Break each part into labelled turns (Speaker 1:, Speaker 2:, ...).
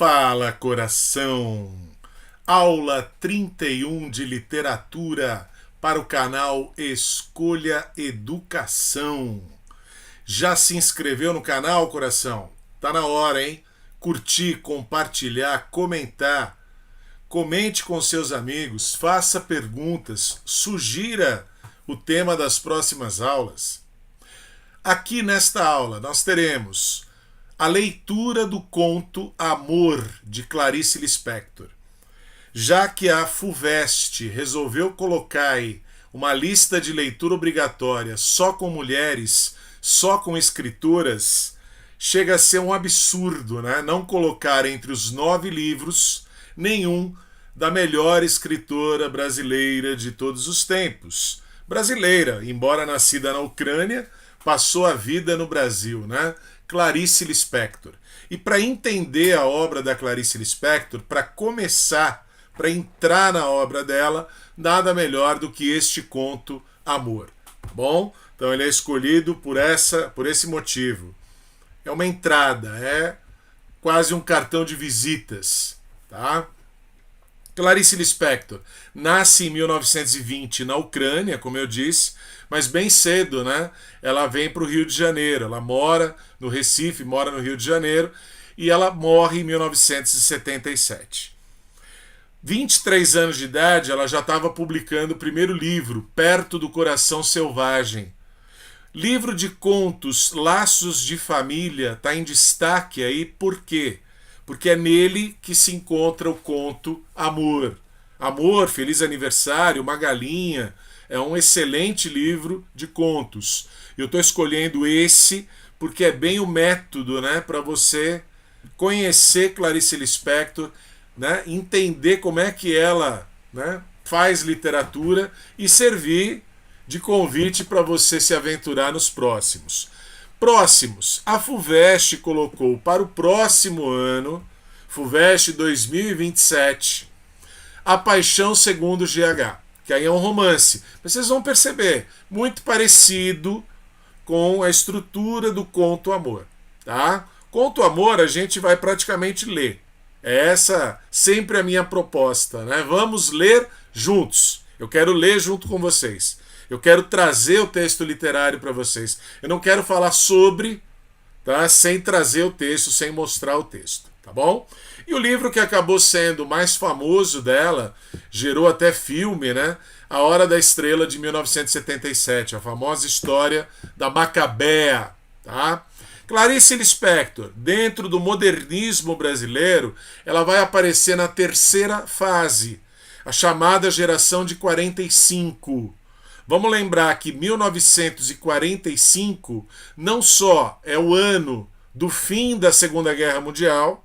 Speaker 1: Fala, coração! Aula 31 de literatura para o canal Escolha Educação. Já se inscreveu no canal, coração? Tá na hora, hein? Curtir, compartilhar, comentar. Comente com seus amigos, faça perguntas, sugira o tema das próximas aulas. Aqui nesta aula nós teremos a leitura do conto Amor, de Clarice Lispector. Já que a FUVEST resolveu colocar aí uma lista de leitura obrigatória só com mulheres, só com escritoras, chega a ser um absurdo, né? Não colocar entre os 9 livros nenhum da melhor escritora brasileira de todos os tempos. Brasileira, embora nascida na Ucrânia, passou a vida no Brasil, né? Clarice Lispector. E para entender a obra da Clarice Lispector, para começar, para entrar na obra dela, nada melhor do que este conto Amor. Bom, então ele é escolhido por esse motivo. É uma entrada, é quase um cartão de visitas, tá? Clarice Lispector nasce em 1920 na Ucrânia, como eu disse, mas bem cedo, né? Ela vem para o Rio de Janeiro. Ela mora no Recife, mora no Rio de Janeiro, e ela morre em 1977. 23 anos de idade, ela já estava publicando o primeiro livro, Perto do Coração Selvagem. Livro de contos, Laços de Família, está em destaque aí, por quê? Porque é nele que se encontra o conto Amor. Amor, Feliz Aniversário, Uma Galinha. É um excelente livro de contos. Eu estou escolhendo esse porque é bem o método, né, para você conhecer Clarice Lispector, né, entender como é que ela, né, faz literatura e servir de convite para você se aventurar nos próximos. Próximos, a FUVEST colocou para o próximo ano, FUVEST 2027, A Paixão Segundo GH, que aí é um romance. Mas vocês vão perceber, muito parecido com a estrutura do conto Amor. Tá? Conto Amor a gente vai praticamente ler. É essa sempre a minha proposta, né? Vamos ler juntos. Eu quero ler junto com vocês. Eu quero trazer o texto literário para vocês. Eu não quero falar sobre, tá? Sem trazer o texto, sem mostrar o texto, tá bom? E o livro que acabou sendo o mais famoso dela, gerou até filme, né? A Hora da Estrela, de 1977, a famosa história da Macabea, tá? Clarice Lispector, dentro do modernismo brasileiro, ela vai aparecer na terceira fase, a chamada geração de 45. Vamos lembrar que 1945 não só é o ano do fim da Segunda Guerra Mundial,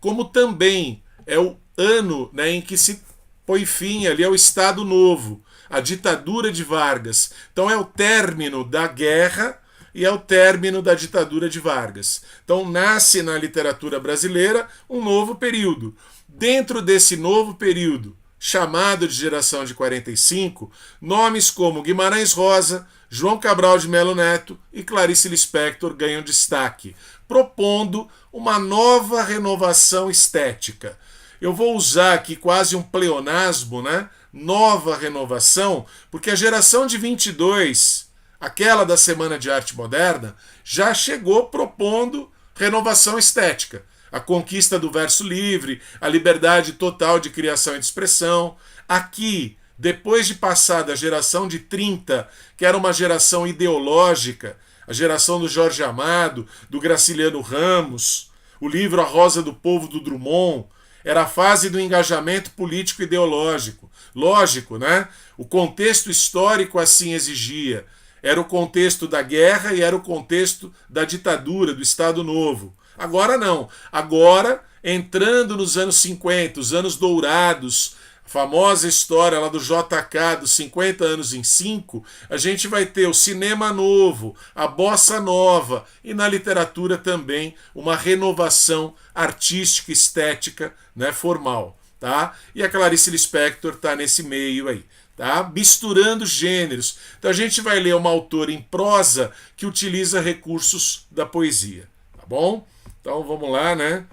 Speaker 1: como também é o ano, né, em que se põe fim ali ao Estado Novo, a ditadura de Vargas. Então é o término da guerra e é o término da ditadura de Vargas. Então nasce na literatura brasileira um novo período. Dentro desse novo período, chamado de geração de 45, nomes como Guimarães Rosa, João Cabral de Melo Neto e Clarice Lispector ganham destaque, propondo uma nova renovação estética. Eu vou usar aqui quase um pleonasmo, né? Nova renovação, porque a geração de 22, aquela da Semana de Arte Moderna, já chegou propondo renovação estética. A conquista do verso livre, a liberdade total de criação e de expressão. Aqui, depois de passar da geração de 30, que era uma geração ideológica, a geração do Jorge Amado, do Graciliano Ramos, o livro A Rosa do Povo, do Drummond, era a fase do engajamento político ideológico. Lógico, né? O contexto histórico assim exigia. Era o contexto da guerra e era o contexto da ditadura, do Estado Novo. Agora não. Agora, entrando nos anos 50, os anos dourados, a famosa história lá do JK, dos 50 anos em 5, a gente vai ter o cinema novo, a bossa nova e na literatura também uma renovação artística, estética, né, formal. Tá? E a Clarice Lispector está nesse meio aí. Tá? Misturando gêneros. Então a gente vai ler uma autora em prosa que utiliza recursos da poesia. Tá bom? Então vamos lá, né?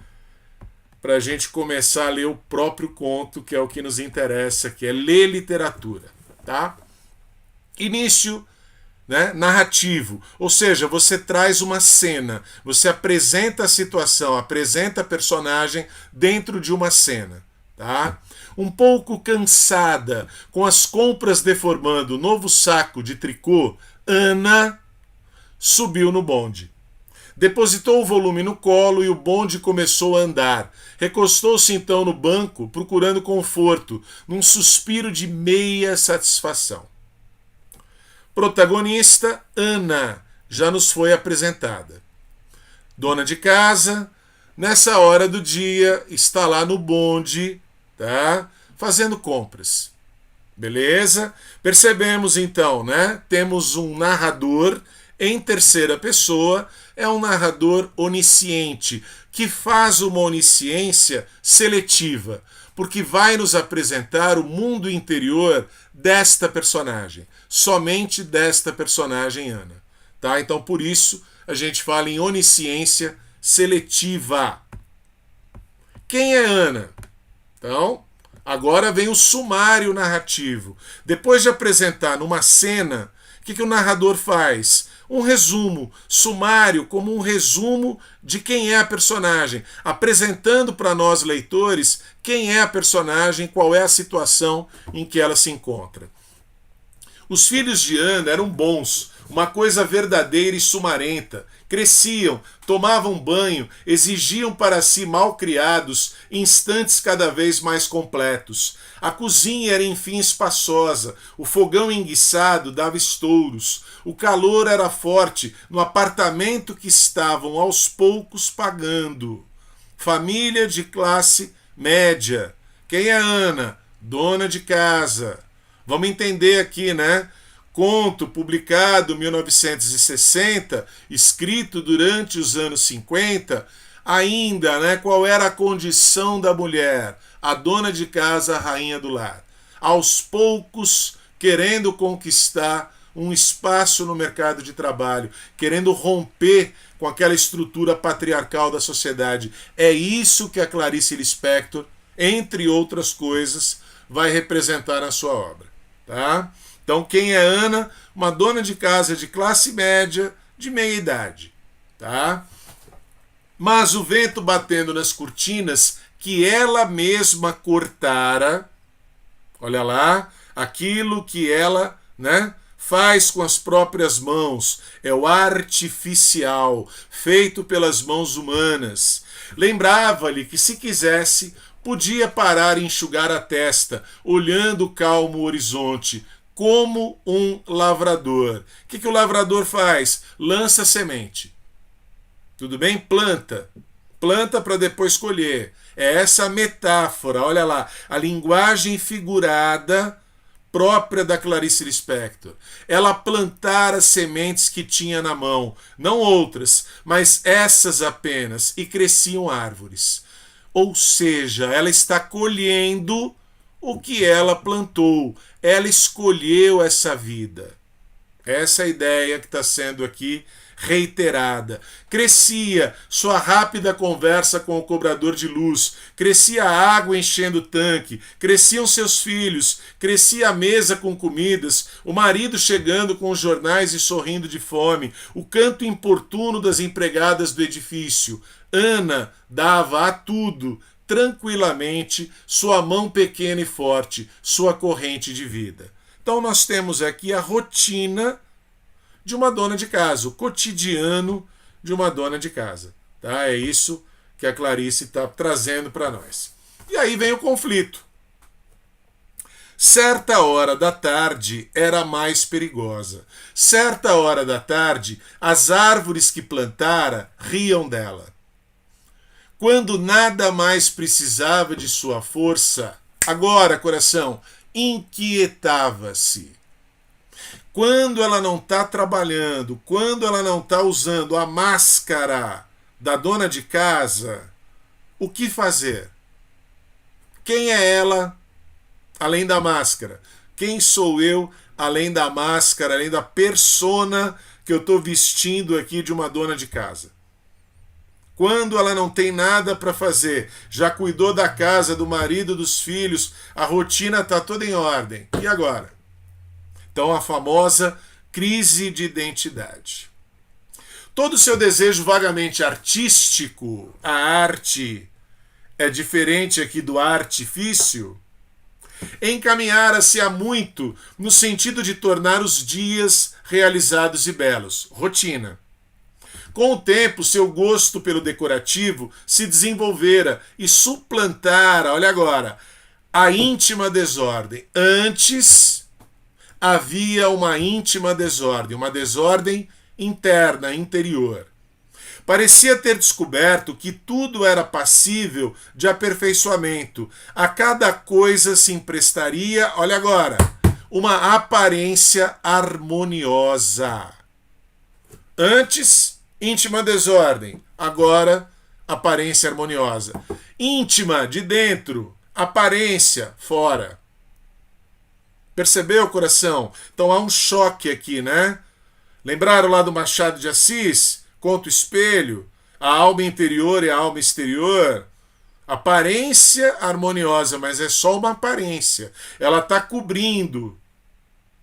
Speaker 1: para a gente começar a ler o próprio conto, que é o que nos interessa, que é ler literatura, tá? Início, né, narrativo, ou seja, você traz uma cena, você apresenta a situação, apresenta a personagem dentro de uma cena, tá? Um pouco cansada, com as compras deformando o novo saco de tricô, Ana subiu no bonde. Depositou o volume no colo e o bonde começou a andar. Recostou-se então no banco, procurando conforto, num suspiro de meia satisfação. Protagonista, Ana, já nos foi apresentada. Dona de casa, nessa hora do dia, está lá no bonde, tá? Fazendo compras. Beleza? Percebemos então, né? Temos um narrador em terceira pessoa, é um narrador onisciente, que faz uma onisciência seletiva, porque vai nos apresentar o mundo interior desta personagem, somente desta personagem, Ana. Tá? Então, por isso, a gente fala em onisciência seletiva. Quem é Ana? Então, agora vem o sumário narrativo. Depois de apresentar numa cena, o que o narrador faz? Um resumo, sumário, como um resumo de quem é a personagem, apresentando para nós leitores quem é a personagem, qual é a situação em que ela se encontra. Os filhos de Ana eram bons, uma coisa verdadeira e sumarenta. Cresciam, tomavam banho, exigiam para si malcriados instantes cada vez mais completos. A cozinha era enfim espaçosa, o fogão enguiçado dava estouros, o calor era forte no apartamento que estavam aos poucos pagando. Família de classe média. Quem é Ana? Dona de casa. Vamos entender aqui, né? Conto publicado em 1960, escrito durante os anos 50, ainda, né, qual era a condição da mulher, a dona de casa, a rainha do lar. Aos poucos, querendo conquistar um espaço no mercado de trabalho, querendo romper com aquela estrutura patriarcal da sociedade. É isso que a Clarice Lispector, entre outras coisas, vai representar na sua obra. Tá? Então, quem é Ana? Uma dona de casa de classe média, de meia idade. Tá? Mas o vento batendo nas cortinas que ela mesma cortara, olha lá, aquilo que ela, né, faz com as próprias mãos, é o artificial, feito pelas mãos humanas. Lembrava-lhe que, se quisesse, podia parar e enxugar a testa, olhando o calmo horizonte, como um lavrador. O que o lavrador faz? Lança semente. Tudo bem? Planta. Planta para depois colher. É essa a metáfora, olha lá, a linguagem figurada própria da Clarice Lispector. Ela plantara as sementes que tinha na mão, não outras, mas essas apenas, e cresciam árvores. Ou seja, ela está colhendo o que ela plantou. Ela escolheu essa vida. Essa é a ideia que está sendo aqui reiterada. Crescia sua rápida conversa com o cobrador de luz, crescia a água enchendo o tanque, cresciam seus filhos, crescia a mesa com comidas, o marido chegando com os jornais e sorrindo de fome, o canto importuno das empregadas do edifício. Ana dava a tudo, tranquilamente, sua mão pequena e forte, sua corrente de vida. Então nós temos aqui a rotina de uma dona de casa, o cotidiano de uma dona de casa. Tá? É isso que a Clarice está trazendo para nós. E aí vem o conflito. Certa hora da tarde era mais perigosa. Certa hora da tarde, as árvores que plantara riam dela. Quando nada mais precisava de sua força, agora, coração, inquietava-se. Quando ela não está trabalhando, quando ela não está usando a máscara da dona de casa, o que fazer? Quem é ela além da máscara? Quem sou eu além da máscara, além da persona que eu estou vestindo aqui de uma dona de casa? Quando ela não tem nada para fazer, já cuidou da casa, do marido, dos filhos, a rotina está toda em ordem. E agora? Então a famosa crise de identidade. Todo o seu desejo vagamente artístico, a arte é diferente aqui do artifício, encaminhara-se a muito no sentido de tornar os dias realizados e belos, rotina. Com o tempo, seu gosto pelo decorativo se desenvolvera e suplantara, olha agora, a íntima desordem. Antes havia uma íntima desordem, uma desordem interna, interior. Parecia ter descoberto que tudo era passível de aperfeiçoamento. A cada coisa se emprestaria, olha agora, uma aparência harmoniosa. Antes, íntima desordem. Agora, aparência harmoniosa. Íntima, de dentro. Aparência, fora. Percebeu, coração? Então há um choque aqui, né? Lembraram lá do Machado de Assis? Contra o espelho, a alma interior e a alma exterior. Aparência harmoniosa, mas é só uma aparência. Ela está cobrindo.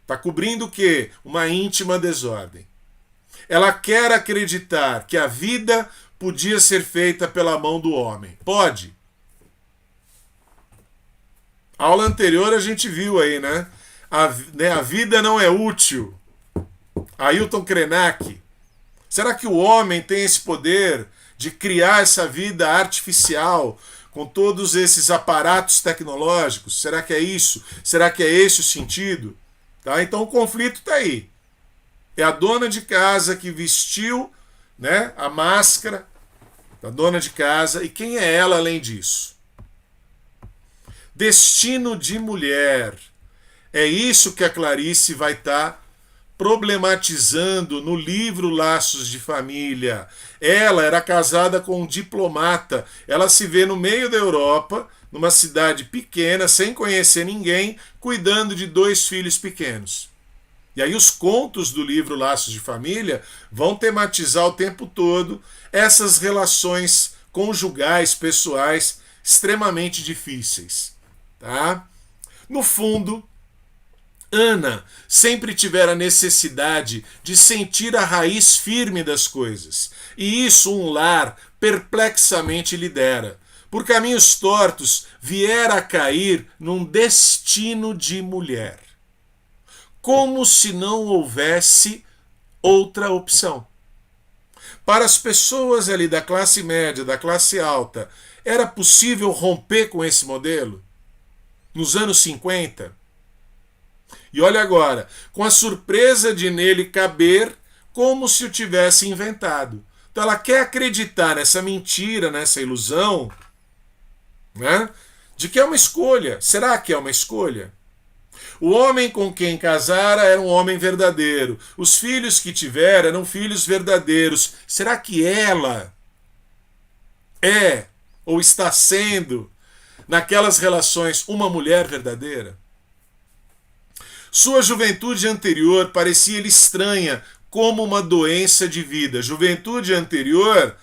Speaker 1: Está cobrindo o quê? Uma íntima desordem. Ela quer acreditar que a vida podia ser feita pela mão do homem. Pode. A aula anterior a gente viu aí, né? A vida não é útil. Ailton Krenak. Será que o homem tem esse poder de criar essa vida artificial com todos esses aparatos tecnológicos? Será que é isso? Será que é esse o sentido? Tá? Então o conflito está aí. É a dona de casa que vestiu, né, a máscara da dona de casa. E quem é ela além disso? Destino de mulher. É isso que a Clarice vai estar problematizando no livro Laços de Família. Ela era casada com um diplomata. Ela se vê no meio da Europa, numa cidade pequena, sem conhecer ninguém, cuidando de 2 filhos pequenos. E aí os contos do livro Laços de Família vão tematizar o tempo todo essas relações conjugais, pessoais, extremamente difíceis. Tá? No fundo, Ana sempre tivera necessidade de sentir a raiz firme das coisas, e isso um lar perplexamente lhe dera. Por caminhos tortos, viera a cair num destino de mulher. Como se não houvesse outra opção. Para as pessoas ali da classe média, da classe alta, era possível romper com esse modelo? Nos anos 50? E olha agora, com a surpresa de nele caber como se o tivesse inventado. Então ela quer acreditar nessa mentira, nessa ilusão, né, de que é uma escolha. Será que é uma escolha? O homem com quem casara era um homem verdadeiro. Os filhos que tivera eram filhos verdadeiros. Será que ela é ou está sendo, naquelas relações, uma mulher verdadeira? Sua juventude anterior parecia-lhe estranha, como uma doença de vida. Juventude anterior,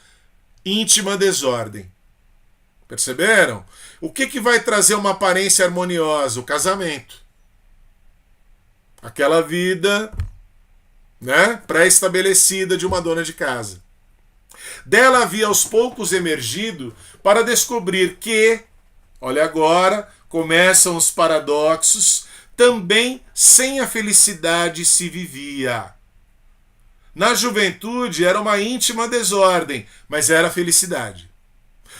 Speaker 1: íntima desordem. Perceberam? O que vai trazer uma aparência harmoniosa? O casamento. Aquela vida, né, pré-estabelecida de uma dona de casa. Dela havia aos poucos emergido para descobrir que, olha agora, começam os paradoxos, também sem a felicidade se vivia. Na juventude era uma íntima desordem, mas era felicidade.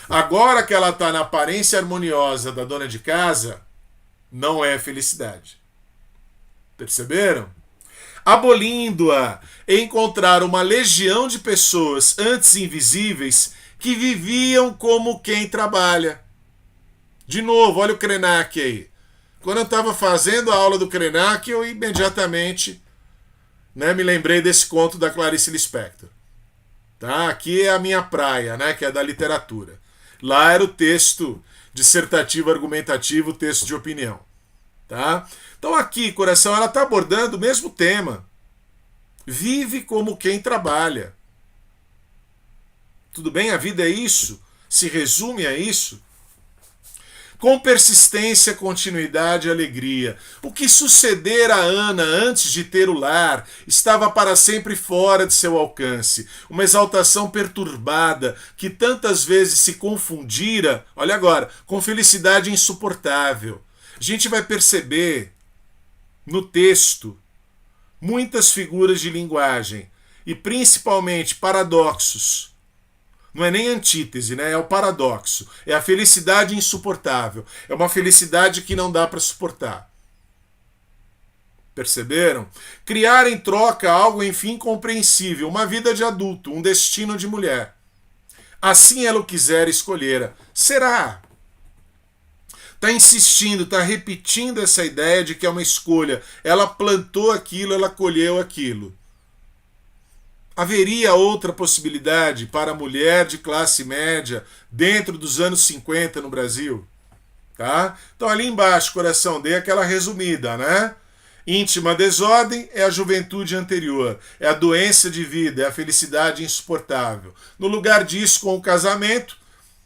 Speaker 1: Agora que ela está na aparência harmoniosa da dona de casa, não é felicidade. Perceberam? Abolindo-a, encontraram uma legião de pessoas antes invisíveis que viviam como quem trabalha. De novo, olha o Krenak aí. Quando eu estava fazendo a aula do Krenak, eu imediatamente, né, me lembrei desse conto da Clarice Lispector. Tá? Aqui é a minha praia, né, que é da literatura. Lá era o texto dissertativo, argumentativo, texto de opinião. Tá? Então aqui, coração, ela está abordando o mesmo tema. Vive como quem trabalha. Tudo bem? A vida é isso? Se resume a isso? Com persistência, continuidade e alegria. O que suceder a Ana antes de ter o lar estava para sempre fora de seu alcance. Uma exaltação perturbada que tantas vezes se confundira, olha agora, com felicidade insuportável. A gente vai perceber no texto muitas figuras de linguagem e principalmente paradoxos. Não é nem antítese, né? É o paradoxo. É a felicidade insuportável. É uma felicidade que não dá para suportar. Perceberam? Criar em troca algo, enfim, compreensível. Uma vida de adulto, um destino de mulher. Assim ela o quiser, escolhera. Será? Está insistindo, está repetindo essa ideia de que é uma escolha. Ela plantou aquilo, ela colheu aquilo. Haveria outra possibilidade para a mulher de classe média dentro dos anos 50 no Brasil? Tá? Então ali embaixo, coração, dei aquela resumida, né? Íntima desordem é a juventude anterior, é a doença de vida, é a felicidade insuportável. No lugar disso, com o casamento,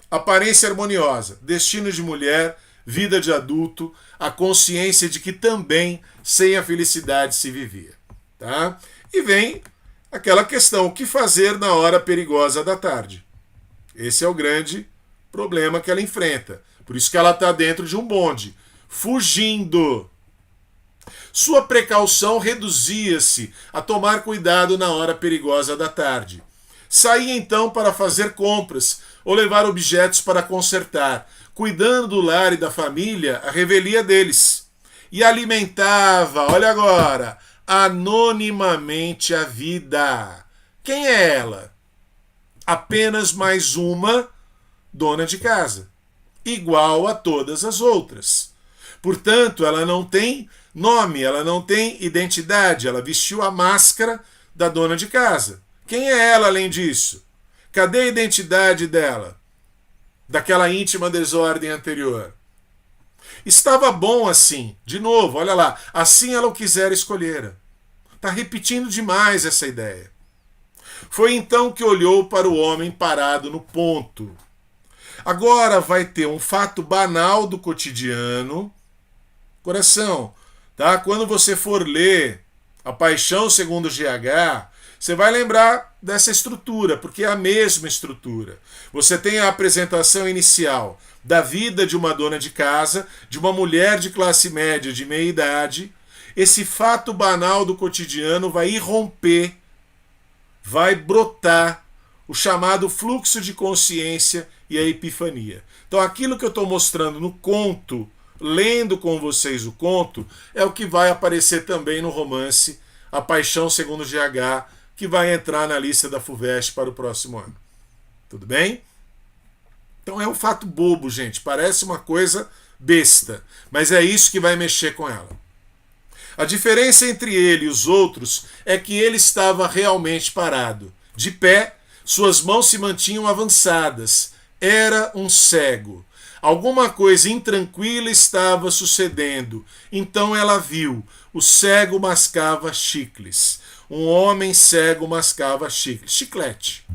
Speaker 1: aparência harmoniosa, destino de mulher, vida de adulto, a consciência de que também sem a felicidade se vivia. Tá? E vem aquela questão, o que fazer na hora perigosa da tarde? Esse é o grande problema que ela enfrenta. Por isso que ela está dentro de um bonde, fugindo. Sua precaução reduzia-se a tomar cuidado na hora perigosa da tarde. Saía então para fazer compras ou levar objetos para consertar, cuidando do lar e da família, a revelia deles. E alimentava, olha agora, anonimamente a vida. Quem é ela? Apenas mais uma dona de casa, igual a todas as outras. Portanto, ela não tem nome, ela não tem identidade, ela vestiu a máscara da dona de casa. Quem é ela além disso? Cadê a identidade dela? Daquela íntima desordem anterior. Estava bom assim. De novo, olha lá. Assim ela o quiser escolher. Está repetindo demais essa ideia. Foi então que olhou para o homem parado no ponto. Agora vai ter um fato banal do cotidiano. Coração, tá? Quando você for ler A Paixão segundo GH, você vai lembrar dessa estrutura, porque é a mesma estrutura. Você tem a apresentação inicial da vida de uma dona de casa, de uma mulher de classe média de meia idade. Esse fato banal do cotidiano vai irromper, vai brotar o chamado fluxo de consciência e a epifania. Então aquilo que eu estou mostrando no conto, lendo com vocês o conto, é o que vai aparecer também no romance A Paixão segundo GH, que vai entrar na lista da FUVEST para o próximo ano. Tudo bem? Então é um fato bobo, gente. Parece uma coisa besta, mas é isso que vai mexer com ela. A diferença entre ele e os outros é que ele estava realmente parado. De pé, suas mãos se mantinham avançadas. Era um cego. Alguma coisa intranquila estava sucedendo. Então ela viu. O cego mascava chicles. Um homem cego mascava chicles. Chiclete.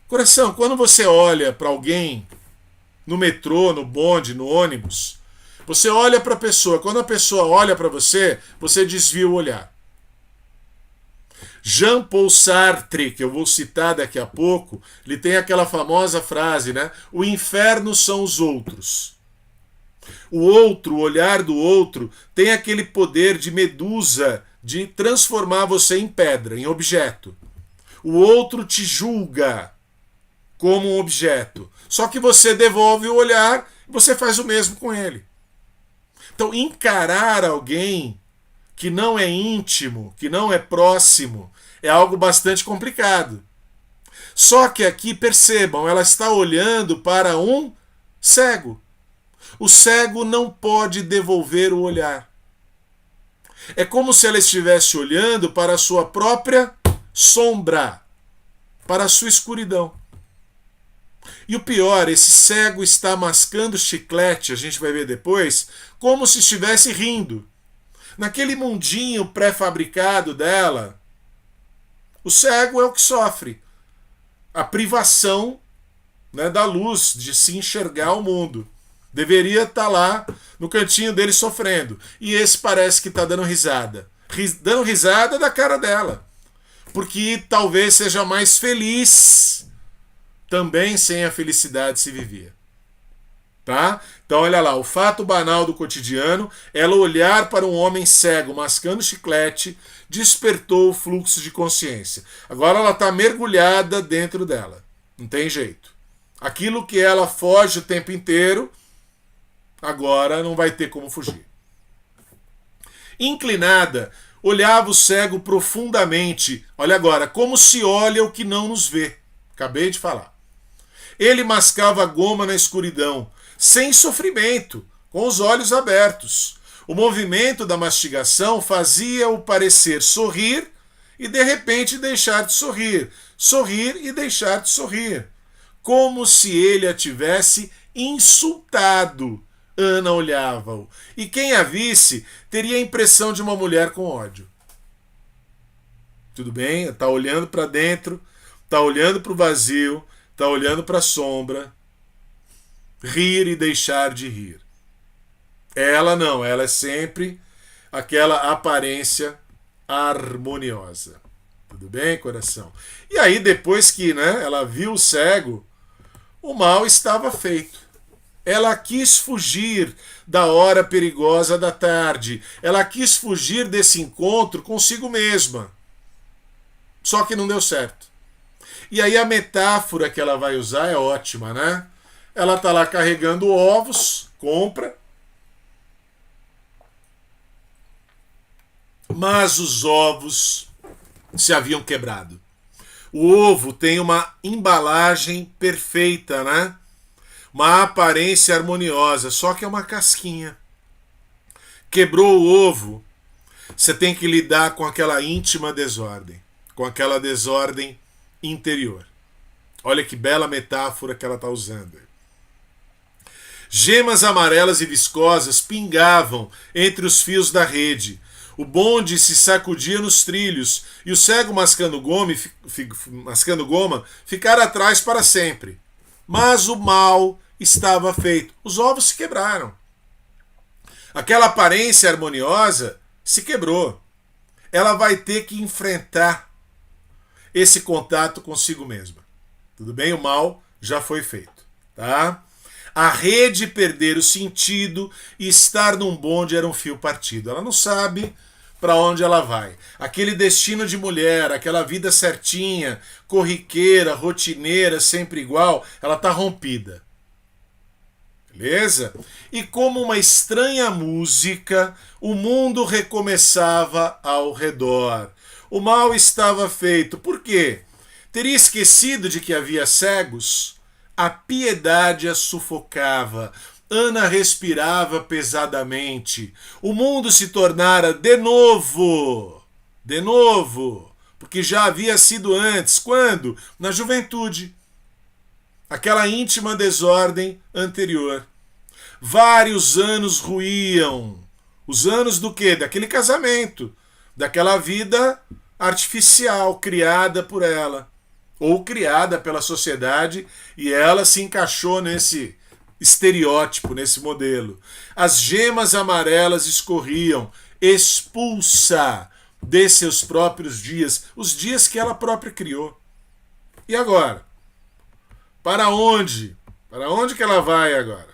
Speaker 1: Coração, quando você olha para alguém no metrô, no bonde, no ônibus, você olha para a pessoa. Quando a pessoa olha para você, você desvia o olhar. Jean-Paul Sartre, que eu vou citar daqui a pouco, ele tem aquela famosa frase, né? O inferno são os outros. O outro, o olhar do outro, tem aquele poder de medusa de transformar você em pedra, em objeto. O outro te julga como um objeto. Só que você devolve o olhar e você faz o mesmo com ele. Então, encarar alguém que não é íntimo, que não é próximo, é algo bastante complicado. Só que aqui, percebam, ela está olhando para um cego. O cego não pode devolver o olhar. É como se ela estivesse olhando para a sua própria sombra, para a sua escuridão. E o pior, esse cego está mascando chiclete, a gente vai ver depois, como se estivesse rindo. Naquele mundinho pré-fabricado dela, o cego é o que sofre. a privação, né, da luz, de se enxergar o mundo. Deveria estar lá no cantinho dele sofrendo. E esse parece que está dando risada. Dando risada da cara dela. Porque talvez seja mais feliz também sem a felicidade se vivia. Tá? Então olha lá, o fato banal do cotidiano, ela olhar para um homem cego mascando chiclete, despertou o fluxo de consciência. Agora ela está mergulhada dentro dela. Não tem jeito. Aquilo que ela foge o tempo inteiro, agora não vai ter como fugir. Inclinada, olhava o cego profundamente. Olha agora, como se olha o que não nos vê. Acabei de falar. Ele mascava goma na escuridão, sem sofrimento, com os olhos abertos. O movimento da mastigação fazia-o parecer sorrir e de repente deixar de sorrir. Sorrir e deixar de sorrir. Como se ele a tivesse insultado. Ana olhava-o. E quem a visse teria a impressão de uma mulher com ódio. Tudo bem? Está olhando para dentro, está olhando para o vazio, está olhando para a sombra. Rir e deixar de rir. Ela não, ela é sempre aquela aparência harmoniosa. Tudo bem, coração? E aí, depois que, né, ela viu o cego, o mal estava feito. Ela quis fugir da hora perigosa da tarde. Ela quis fugir desse encontro consigo mesma. Só que não deu certo. E aí a metáfora que ela vai usar é ótima, né? Ela está lá carregando ovos, compra. Mas os ovos se haviam quebrado. O ovo tem uma embalagem perfeita, né? Uma aparência harmoniosa, só que é uma casquinha. Quebrou o ovo, você tem que lidar com aquela íntima desordem, com aquela desordem interior. Olha que bela metáfora que ela está usando. Gemas amarelas e viscosas pingavam entre os fios da rede. O bonde se sacudia nos trilhos e o cego mascando goma ficara atrás para sempre. Mas o mal estava feito. Os ovos se quebraram. Aquela aparência harmoniosa se quebrou. Ela vai ter que enfrentar esse contato consigo mesma. Tudo bem? O mal já foi feito. Tá? A rede perder o sentido e estar num bonde era um fio partido. Ela não sabe para onde ela vai. Aquele destino de mulher, aquela vida certinha, corriqueira, rotineira, sempre igual, ela está rompida. Beleza? E como uma estranha música, o mundo recomeçava ao redor. O mal estava feito. Por quê? Teria esquecido de que havia cegos? A piedade a sufocava. Ana respirava pesadamente. O mundo se tornara de novo, porque já havia sido antes. Quando? Na juventude. Aquela íntima desordem anterior. Vários anos ruíam. Os anos do quê? Daquele casamento, daquela vida artificial criada por ela, ou criada pela sociedade, e ela se encaixou nesse estereótipo, nesse modelo. As gemas amarelas escorriam, expulsa de seus próprios dias, os dias que ela própria criou. E agora? Para onde? Para onde que ela vai agora?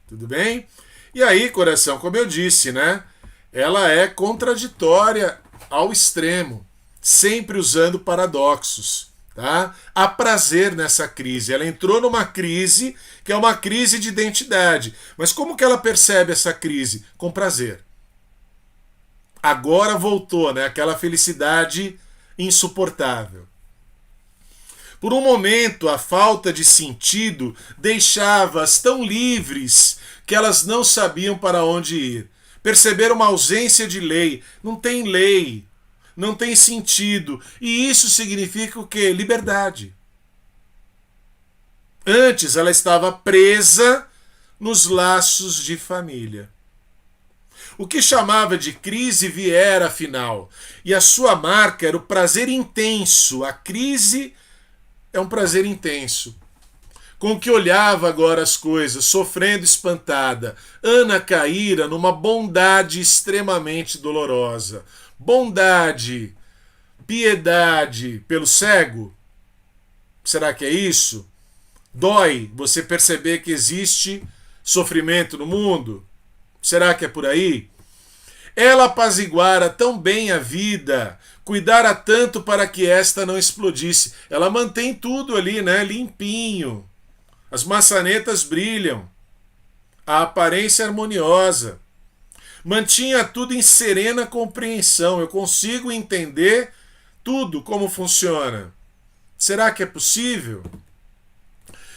Speaker 1: Tudo bem? E aí, coração, como eu disse, né? Ela é contraditória ao extremo, sempre usando paradoxos. Tá? Há prazer nessa crise. Ela entrou numa crise que é uma crise de identidade. Mas como que ela percebe essa crise? Com prazer. Agora voltou, né? Aquela felicidade insuportável. Por um momento, a falta de sentido deixava-as tão livres que elas não sabiam para onde ir. Perceberam uma ausência de lei. Não tem lei. Não tem sentido. E isso significa o quê? Liberdade. Antes ela estava presa nos laços de família. O que chamava de crise viera, afinal. E a sua marca era o prazer intenso. A crise É um prazer intenso. Com que olhava agora as coisas, sofrendo espantada, Ana caíra numa bondade extremamente dolorosa. Bondade, piedade pelo cego? Será que é isso? Dói você perceber que existe sofrimento no mundo? Será que é por aí? Ela apaziguara tão bem a vida, cuidara tanto para que esta não explodisse. Ela mantém tudo ali, né? Limpinho. As maçanetas brilham. A aparência é harmoniosa. Mantinha tudo em serena compreensão. Eu consigo entender tudo como funciona. Será que é possível?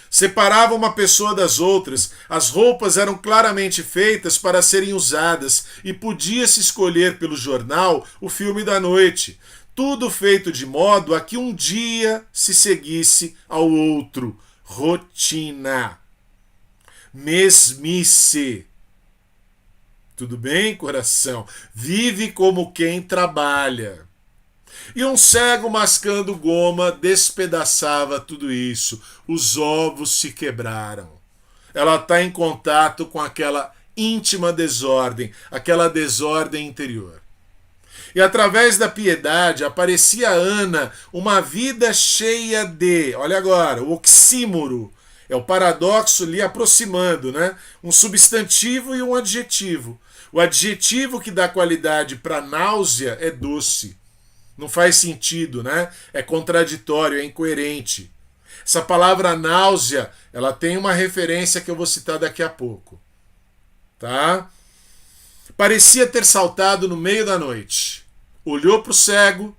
Speaker 1: Separava uma pessoa das outras, as roupas eram claramente feitas para serem usadas e podia-se escolher pelo jornal o filme da noite. Tudo feito de modo a que um dia se seguisse ao outro. Rotina. Mesmice. Tudo bem, coração? Vive como quem trabalha. E um cego mascando goma despedaçava tudo isso. Os ovos se quebraram. Ela está em contato com aquela íntima desordem, aquela desordem interior. E através da piedade aparecia a Ana uma vida cheia de, olha agora, o oxímoro, é o paradoxo lhe aproximando, né? Um substantivo e um adjetivo. O adjetivo que dá qualidade para náusea é doce. Não faz sentido, né? É contraditório, é incoerente. Essa palavra náusea, ela tem uma referência que eu vou citar daqui a pouco. Tá? Parecia ter saltado no meio da noite. Olhou para o cego,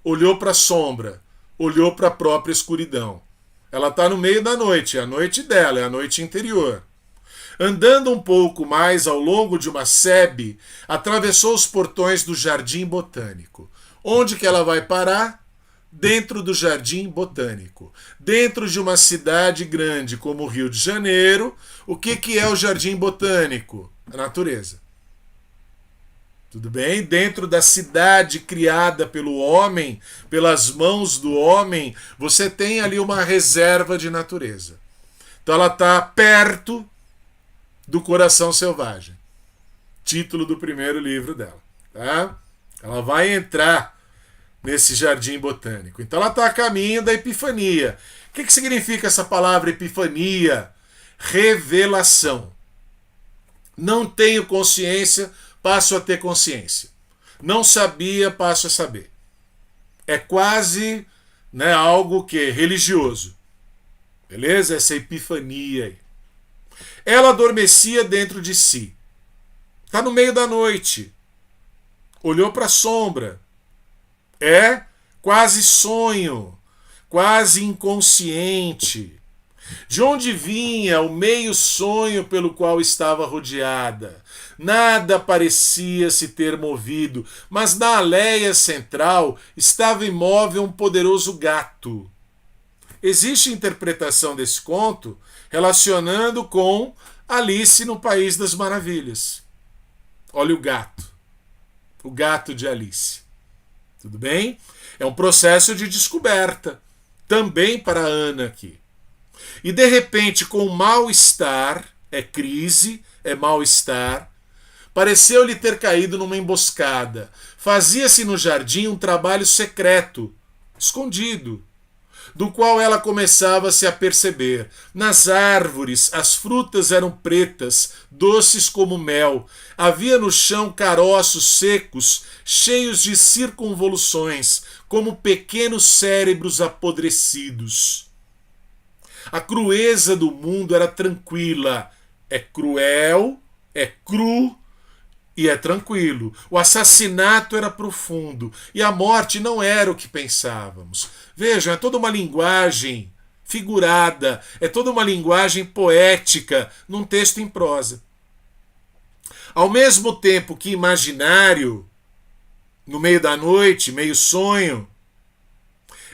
Speaker 1: olhou para a sombra, olhou para a própria escuridão. Ela está no meio da noite, é a noite dela, é a noite interior. Andando um pouco mais ao longo de uma sebe, atravessou os portões do Jardim Botânico. Onde que ela vai parar? Dentro do Jardim Botânico. Dentro de uma cidade grande como o Rio de Janeiro, o que é o Jardim Botânico? A natureza. Tudo bem? Dentro da cidade criada pelo homem, pelas mãos do homem, você tem ali uma reserva de natureza. Então ela está perto do coração selvagem. Título do primeiro livro dela. Tá? Ela vai entrar nesse jardim botânico. Então ela está a caminho da epifania. O que significa essa palavra epifania? Revelação. Não tenho consciência, passo a ter consciência. Não sabia, passo a saber. É quase, né, algo que é religioso. Beleza? Essa epifania aí. Ela adormecia dentro de si. Está no meio da noite. Olhou para a sombra. É quase sonho, quase inconsciente. De onde vinha o meio sonho pelo qual estava rodeada? Nada parecia se ter movido, mas na aléia central estava imóvel um poderoso gato. Existe interpretação desse conto relacionando com Alice no País das Maravilhas. Olha o gato de Alice. Tudo bem? É um processo de descoberta, também para a Ana aqui. E de repente, com mal-estar, é crise, é mal-estar, pareceu-lhe ter caído numa emboscada. Fazia-se no jardim um trabalho secreto, escondido, do qual ela começava a se aperceber. Nas árvores, as frutas eram pretas, doces como mel. Havia no chão caroços secos, cheios de circunvoluções, como pequenos cérebros apodrecidos. A crueza do mundo era tranquila. É cruel, é cru e é tranquilo. O assassinato era profundo e a morte não era o que pensávamos. Vejam, é toda uma linguagem figurada, é toda uma linguagem poética num texto em prosa. Ao mesmo tempo que imaginário, no meio da noite, meio sonho,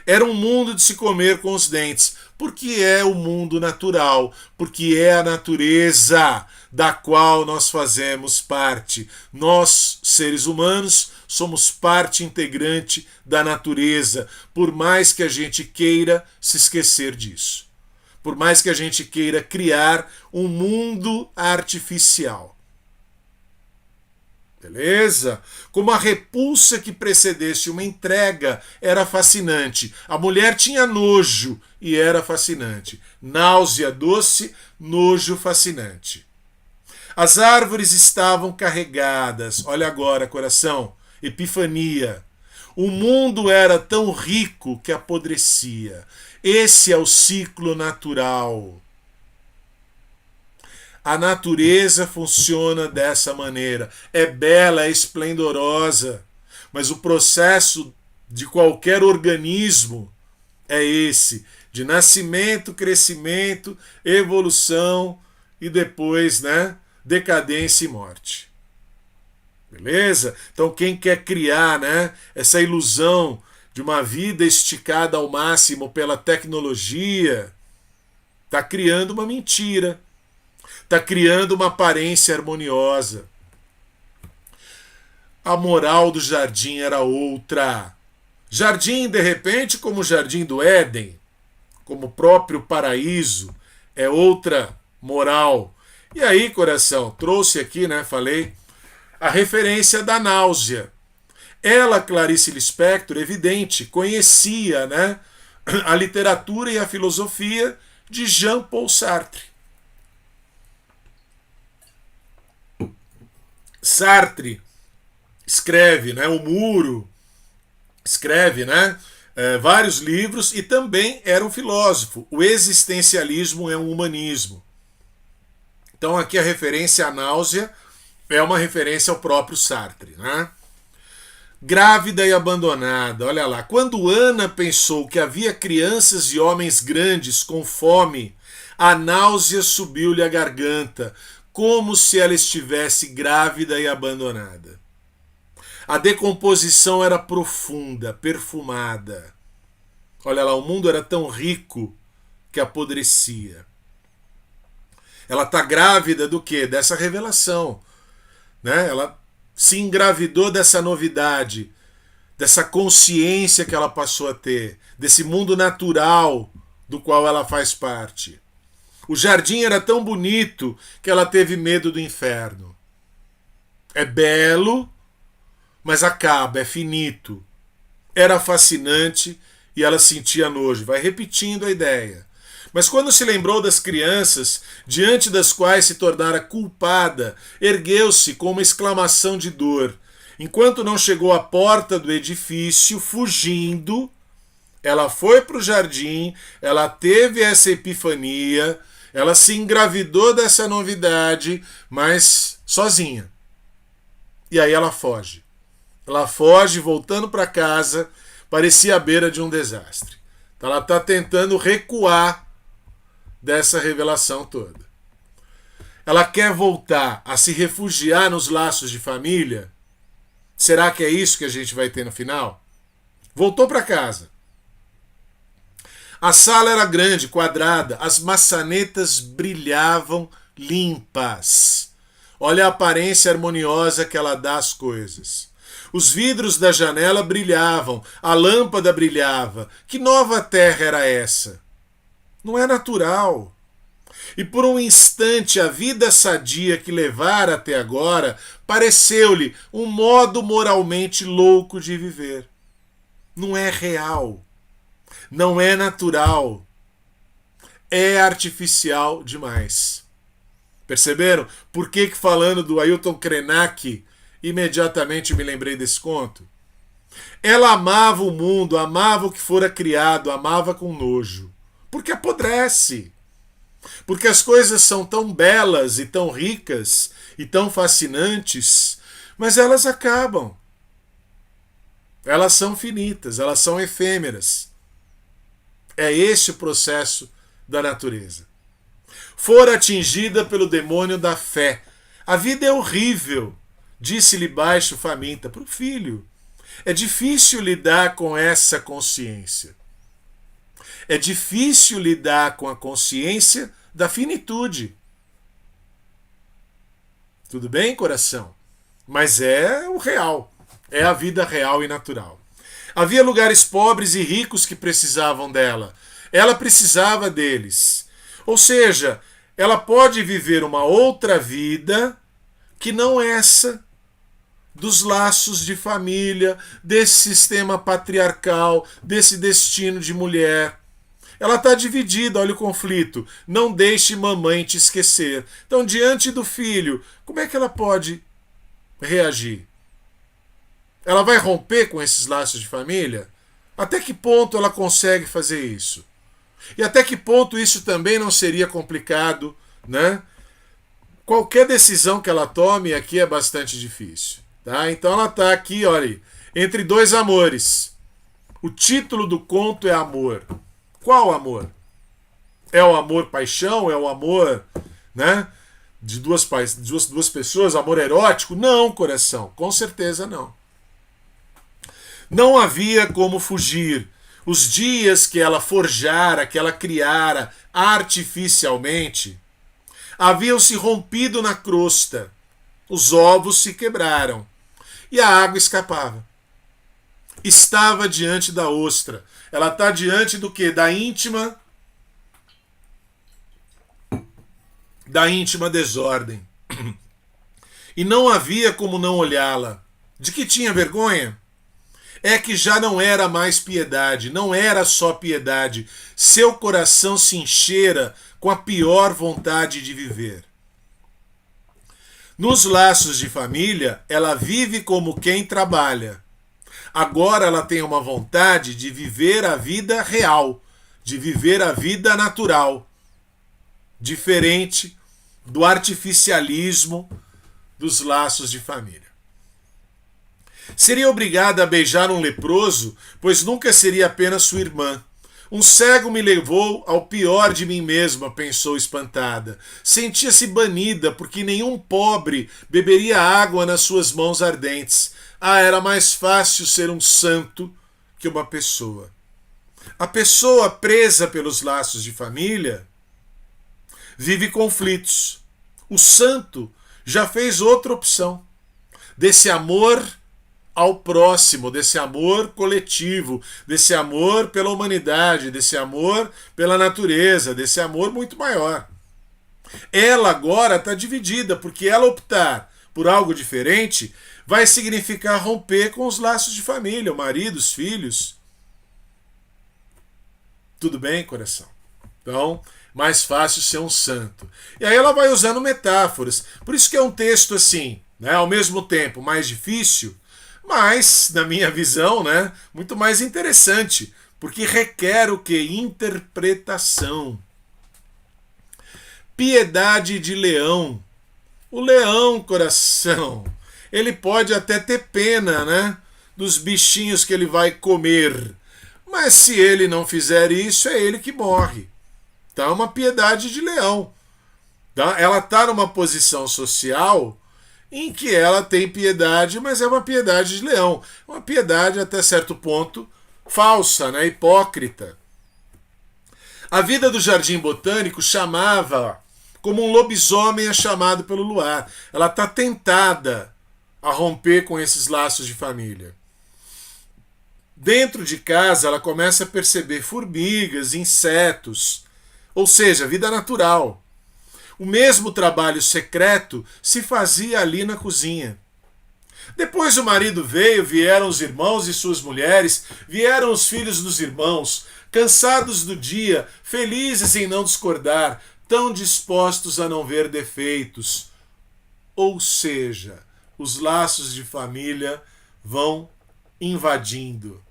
Speaker 1: Era um mundo de se comer com os dentes, porque é o mundo natural, porque é a natureza da qual nós fazemos parte. Nós, seres humanos, somos parte integrante da natureza, por mais que a gente queira se esquecer disso. Por mais que a gente queira criar um mundo artificial. Beleza? Como a repulsa que precedesse uma entrega era fascinante. A mulher tinha nojo e era fascinante. Náusea doce, nojo fascinante. As árvores estavam carregadas. Olha agora, coração. Epifania. O mundo era tão rico que apodrecia. Esse é o ciclo natural. A natureza funciona dessa maneira. É bela, é esplendorosa, mas o processo de qualquer organismo é esse, de nascimento, crescimento, evolução e depois, decadência e morte. Beleza? Então quem quer criar, essa ilusão de uma vida esticada ao máximo pela tecnologia, está criando uma mentira. Está criando uma aparência harmoniosa. A moral do jardim era outra. Jardim, de repente, como o jardim do Éden, como o próprio paraíso, é outra moral. E aí, coração, trouxe aqui, falei, a referência da náusea. Ela, Clarice Lispector, evidente, conhecia, a literatura e a filosofia de Jean-Paul Sartre. Sartre escreve, O Muro, escreve, vários livros e também era um filósofo. O existencialismo é um humanismo. Então aqui a referência à náusea é uma referência ao próprio Sartre, Grávida e abandonada, olha lá. Quando Ana pensou que havia crianças e homens grandes com fome, a náusea subiu-lhe à garganta, como se ela estivesse grávida e abandonada. A decomposição era profunda, perfumada. Olha lá, o mundo era tão rico que apodrecia. Ela está grávida do quê? Dessa revelação. Ela se engravidou dessa novidade, dessa consciência que ela passou a ter, desse mundo natural do qual ela faz parte. O jardim era tão bonito que ela teve medo do inferno. É belo, mas acaba, é finito. Era fascinante e ela sentia nojo. Vai repetindo a ideia. Mas quando se lembrou das crianças, diante das quais se tornara culpada, ergueu-se com uma exclamação de dor. Enquanto não chegou à porta do edifício, fugindo, ela foi para o jardim, ela teve essa epifania, ela se engravidou dessa novidade, mas sozinha. E aí ela foge. Ela foge, voltando para casa, parecia à beira de um desastre. Então ela está tentando recuar dessa revelação toda. Ela quer voltar a se refugiar nos laços de família? Será que é isso que a gente vai ter no final? Voltou para casa. A sala era grande, quadrada, as maçanetas brilhavam limpas. Olha a aparência harmoniosa que ela dá às coisas. Os vidros da janela brilhavam, a lâmpada brilhava. Que nova terra era essa? Não é natural. E por um instante a vida sadia que levara até agora pareceu-lhe um modo moralmente louco de viver. Não é real. Não é natural. É artificial demais. Perceberam? Por que falando do Ailton Krenak, imediatamente me lembrei desse conto? Ela amava o mundo, amava o que fora criado, amava com nojo. Porque apodrece. Porque as coisas são tão belas e tão ricas e tão fascinantes, mas elas acabam. Elas são finitas, elas são efêmeras. É esse o processo da natureza. Fora atingida pelo demônio da fé. A vida é horrível, disse-lhe baixo faminta para o filho. É difícil lidar com essa consciência. É difícil lidar com a consciência da finitude. Tudo bem, coração? Mas é o real. É a vida real e natural. Havia lugares pobres e ricos que precisavam dela. Ela precisava deles. Ou seja, ela pode viver uma outra vida que não essa dos laços de família, desse sistema patriarcal, desse destino de mulher. Ela está dividida, olha o conflito. Não deixe mamãe te esquecer. Então, diante do filho, como é que ela pode reagir? Ela vai romper com esses laços de família? Até que ponto ela consegue fazer isso? E até que ponto isso também não seria complicado, né? Qualquer decisão que ela tome aqui é bastante difícil. Tá? Então ela está aqui, olha, entre dois amores. O título do conto é amor. Qual amor? É o amor paixão? É o amor, né, de duas pessoas? Amor erótico? Não, coração. Com certeza não. Não havia como fugir. Os dias que ela forjara, que ela criara artificialmente, haviam se rompido na crosta. Os ovos se quebraram e a água escapava. Estava diante da ostra. Ela está diante do quê? Da íntima desordem. E não havia como não olhá-la. De que tinha vergonha? É que já não era mais piedade, não era só piedade. Seu coração se enchera com a pior vontade de viver. Nos laços de família, ela vive como quem trabalha. Agora ela tem uma vontade de viver a vida real, de viver a vida natural, diferente do artificialismo dos laços de família. Seria obrigada a beijar um leproso, pois nunca seria apenas sua irmã. Um cego me levou ao pior de mim mesma, pensou espantada. Sentia-se banida, porque nenhum pobre beberia água nas suas mãos ardentes. Era mais fácil ser um santo que uma pessoa. A pessoa presa pelos laços de família vive conflitos. O santo já fez outra opção. Desse amor ao próximo, desse amor coletivo, desse amor pela humanidade, desse amor pela natureza, desse amor muito maior. Ela agora está dividida, porque ela optar por algo diferente vai significar romper com os laços de família, o marido, os filhos. Tudo bem, coração? Então, mais fácil ser um santo. E aí ela vai usando metáforas. Por isso que é um texto assim, né, ao mesmo tempo mais difícil, mas, na minha visão, né, muito mais interessante, porque requer o que? Interpretação. Piedade de leão. O leão, coração, ele pode até ter pena, né, dos bichinhos que ele vai comer, mas se ele não fizer isso, é ele que morre. Então é uma piedade de leão. Tá? Ela está numa posição social em que ela tem piedade, mas é uma piedade de leão. Uma piedade, até certo ponto, falsa, né? Hipócrita. A vida do Jardim Botânico chamava como um lobisomem é chamado pelo luar. Ela está tentada a romper com esses laços de família. Dentro de casa, ela começa a perceber formigas, insetos, ou seja, vida natural. O mesmo trabalho secreto se fazia ali na cozinha. Depois o marido veio, vieram os irmãos e suas mulheres, vieram os filhos dos irmãos, cansados do dia, felizes em não discordar, tão dispostos a não ver defeitos. Ou seja, os laços de família vão invadindo,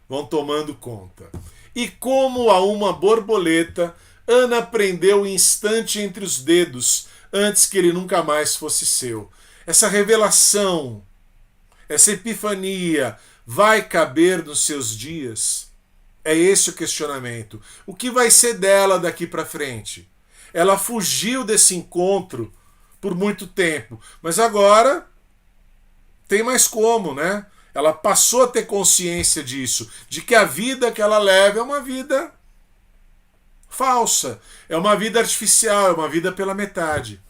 Speaker 1: vão tomando conta. E como a uma borboleta, Ana prendeu o instante entre os dedos, antes que ele nunca mais fosse seu. Essa revelação, essa epifania, vai caber nos seus dias? É esse o questionamento. O que vai ser dela daqui para frente? Ela fugiu desse encontro por muito tempo, mas agora tem mais como, né? Ela passou a ter consciência disso, de que a vida que ela leva é uma vida falsa, é uma vida artificial, é uma vida pela metade.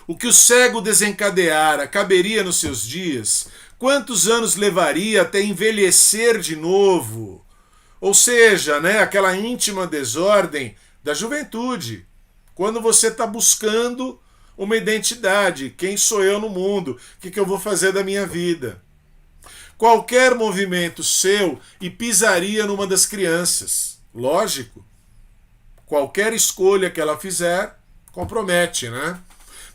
Speaker 1: O que o cego desencadeara caberia nos seus dias? Quantos anos levaria até envelhecer de novo? Ou seja, né, aquela íntima desordem da juventude. Quando você está buscando uma identidade. Quem sou eu no mundo? O que eu vou fazer da minha vida? Qualquer movimento seu e pisaria numa das crianças. Lógico. Qualquer escolha que ela fizer, compromete, né?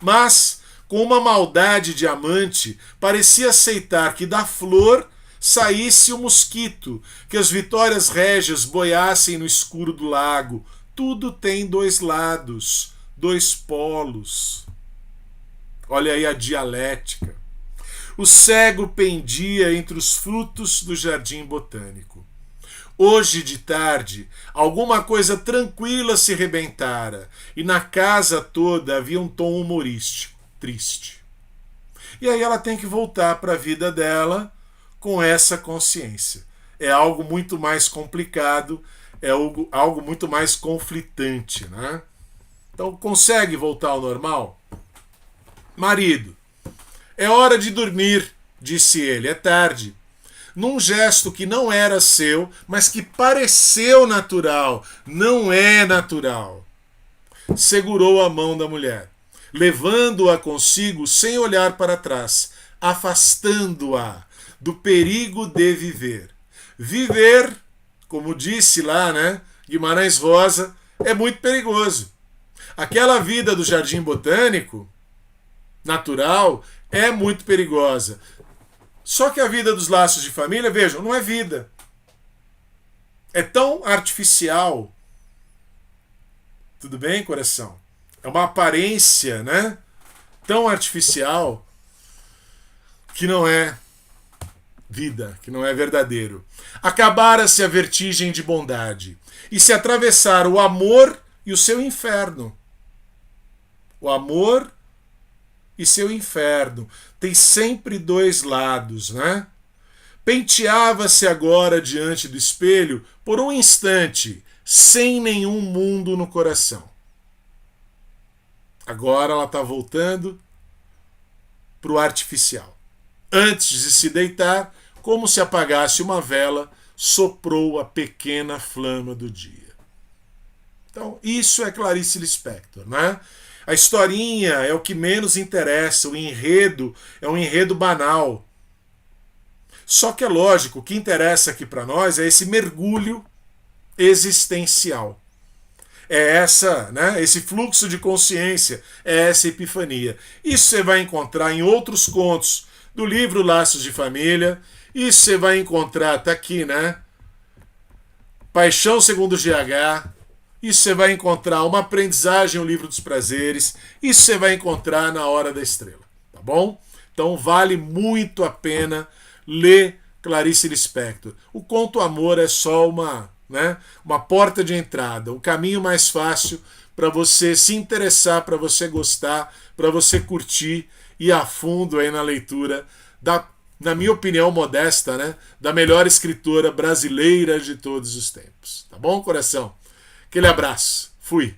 Speaker 1: Mas, com uma maldade diamante, parecia aceitar que da flor saísse o mosquito, que as vitórias régias boiassem no escuro do lago. Tudo tem dois lados, dois polos. Olha aí a dialética. O cego pendia entre os frutos do jardim botânico. Hoje de tarde, alguma coisa tranquila se rebentara, e na casa toda havia um tom humorístico, triste. E aí ela tem que voltar para a vida dela com essa consciência. É algo muito mais complicado, é algo muito mais conflitante, né? Então, consegue voltar ao normal? Marido, é hora de dormir, disse ele, é tarde. Num gesto que não era seu, mas que pareceu natural, não é natural. Segurou a mão da mulher, levando-a consigo sem olhar para trás, afastando-a do perigo de viver. Viver, como disse lá, né, Guimarães Rosa, é muito perigoso. Aquela vida do jardim botânico, natural, é muito perigosa. Só que a vida dos laços de família, vejam, não é vida. É tão artificial. Tudo bem, coração? É uma aparência, né? Tão artificial que não é vida, que não é verdadeiro. Acabara-se a vertigem de bondade e se atravessara o amor e o seu inferno. O amor e seu inferno. Tem sempre dois lados, né? Penteava-se agora diante do espelho por um instante, sem nenhum mundo no coração. Agora ela está voltando para o artificial. Antes de se deitar, como se apagasse uma vela, soprou a pequena flama do dia. Então, isso é Clarice Lispector, né? A historinha é o que menos interessa, o enredo é um enredo banal. Só que é lógico, o que interessa aqui para nós é esse mergulho existencial. É essa, né, esse fluxo de consciência, é essa epifania. Isso você vai encontrar em outros contos do livro Laços de Família. Isso você vai encontrar, tá aqui, né? Paixão segundo GH. Isso você vai encontrar uma aprendizagem, o livro dos prazeres. Isso você vai encontrar na Hora da Estrela, tá bom? Então vale muito a pena ler Clarice Lispector. O conto Amor é só uma porta de entrada, um caminho mais fácil para você se interessar, para você gostar, para você curtir e ir a fundo aí na leitura da, na minha opinião modesta, né, da melhor escritora brasileira de todos os tempos. Tá bom, coração? Aquele abraço. Fui.